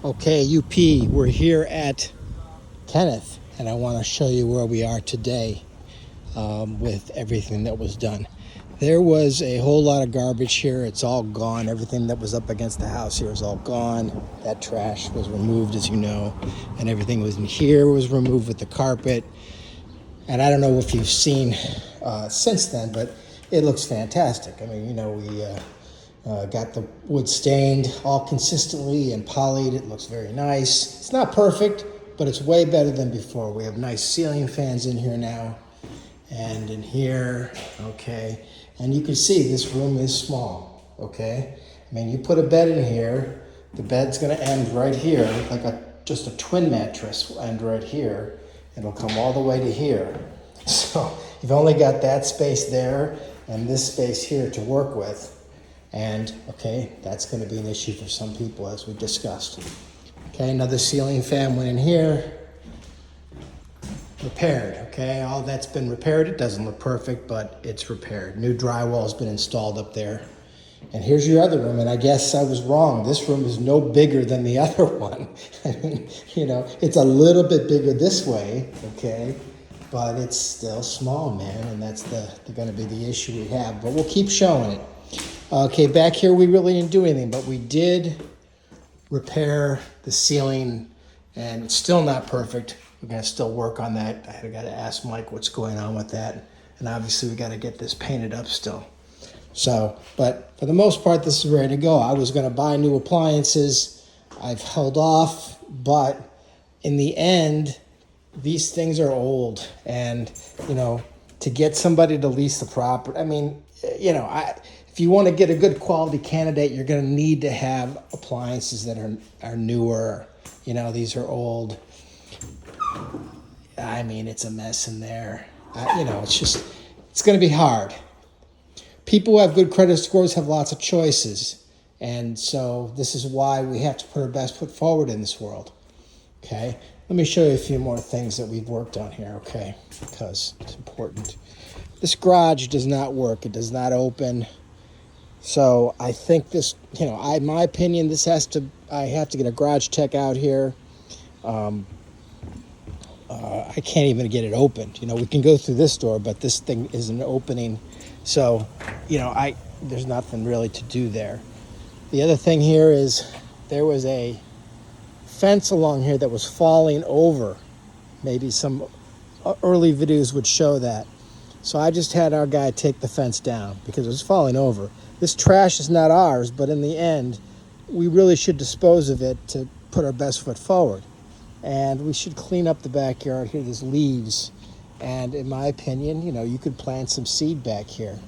Okay, UP, we're here at Kenneth, and I want to show you where we are today with everything that was done. There was a whole lot of garbage here. It's all gone. Everything that was up against the house here is all gone. That trash was removed, as you know, and everything was in here was removed with the carpet. And I don't know if you've seen since then, but it looks fantastic. I mean, we got the wood stained all consistently and polyed. It looks very nice. It's not perfect, but it's way better than before. We have nice ceiling fans in here now and in here, okay. And you can see this room is small, okay. I mean, you put a bed in here, the bed's gonna end right here, like just a twin mattress will end right here. It'll come all the way to here. So you've only got that space there and this space here to work with. And, okay, that's going to be an issue for some people, as we discussed. Okay, another ceiling fan went in here. Repaired, okay? All that's been repaired. It doesn't look perfect, but it's repaired. New drywall has been installed up there. And here's your other room, and I guess I was wrong. This room is no bigger than the other one. I mean, it's a little bit bigger this way, okay? But it's still small, man, and that's going to be the issue we have. But we'll keep showing it. Okay, back here we really didn't do anything, but we did repair the ceiling, and it's still not perfect. We're going to still work on that. I got to ask Mike what's going on with that, and obviously we got to get this painted up still. So, but for the most part, this is ready to go. I was going to buy new appliances. I've held off, but in the end, these things are old, and to get somebody to lease the property, I mean, if you want to get a good quality candidate, you're going to need to have appliances that are newer. These are old. I mean, it's a mess in there. It's going to be hard. People who have good credit scores have lots of choices. And so this is why we have to put our best foot forward in this world. Okay? Let me show you a few more things that we've worked on here, okay? Because it's important. This garage does not work. It does not open. So I think this, in my opinion, I have to get a garage tech out here. I can't even get it opened. We can go through this door, but this thing isn't opening. So, there's nothing really to do there. The other thing here is there was a fence along here that was falling over. Maybe some early videos would show that. So I just had our guy take the fence down because it was falling over. This trash is not ours, but in the end, we really should dispose of it to put our best foot forward. And we should clean up the backyard here. There's leaves. And in my opinion, you could plant some seed back here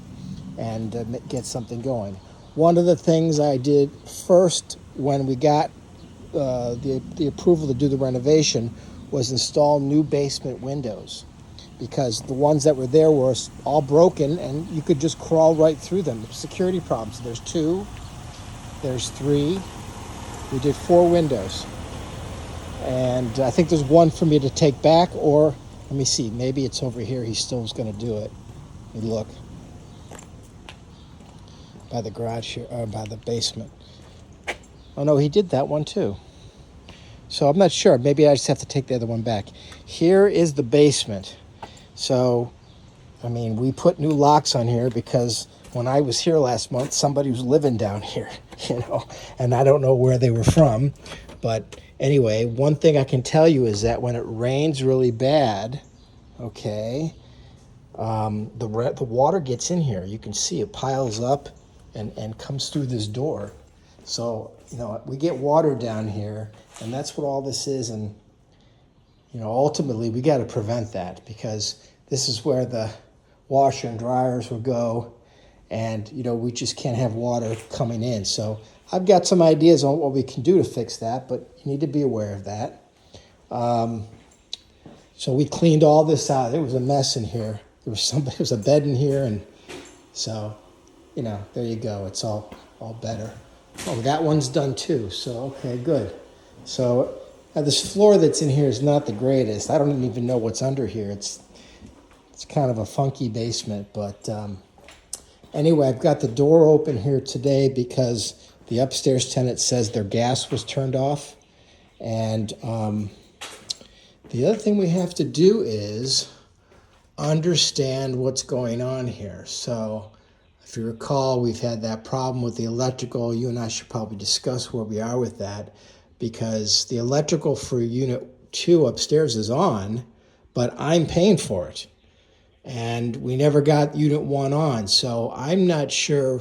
and get something going. One of the things I did first when we got the approval to do the renovation was install new basement windows, because the ones that were there were all broken and you could just crawl right through them. Security problems. There's 2, there's 3. We did 4 windows. And I think there's one for me to take back, or let me see, maybe it's over here. He still was going to do it. Let me look. By the garage here, or by the basement. Oh no, he did that one too. So I'm not sure. Maybe I just have to take the other one back. Here is the basement. So, I mean, we put new locks on here because when I was here last month, somebody was living down here, and I don't know where they were from. But anyway, one thing I can tell you is that when it rains really bad, okay, the water gets in here. You can see it piles up and comes through this door. So, we get water down here, and that's what all this is. And, ultimately, we got to prevent that, because this is where the washer and dryers will go, and, we just can't have water coming in. So I've got some ideas on what we can do to fix that, but you need to be aware of that. So we cleaned all this out. It was a mess in here. There was a bed in here, and so, there you go. It's all better. Oh, that one's done too, so okay, good. So this floor that's in here is not the greatest. I don't even know what's under here. It's kind of a funky basement, but anyway, I've got the door open here today because the upstairs tenant says their gas was turned off, And the other thing we have to do is understand what's going on here. So if you recall, we've had that problem with the electrical. You and I should probably discuss where we are with that, because the electrical for unit 2 upstairs is on, but I'm paying for it. And we never got unit 1 on. So I'm not sure.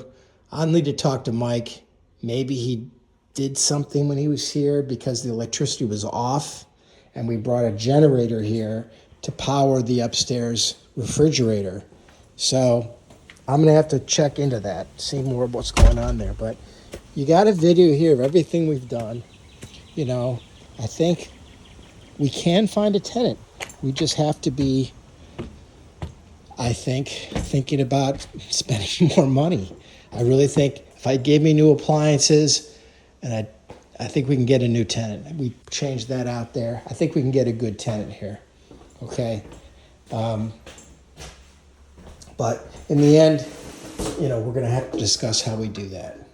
I'll need to talk to Mike. Maybe he did something when he was here because the electricity was off, and we brought a generator here to power the upstairs refrigerator. So I'm going to have to check into that, see more of what's going on there. But you got a video here of everything we've done. You know, I think we can find a tenant. We just have to be, I think, thinking about spending more money. I really think if I gave me new appliances, and I think we can get a new tenant. We changed that out there. I think we can get a good tenant here. Okay. But in the end, you know, we're going to have to discuss how we do that.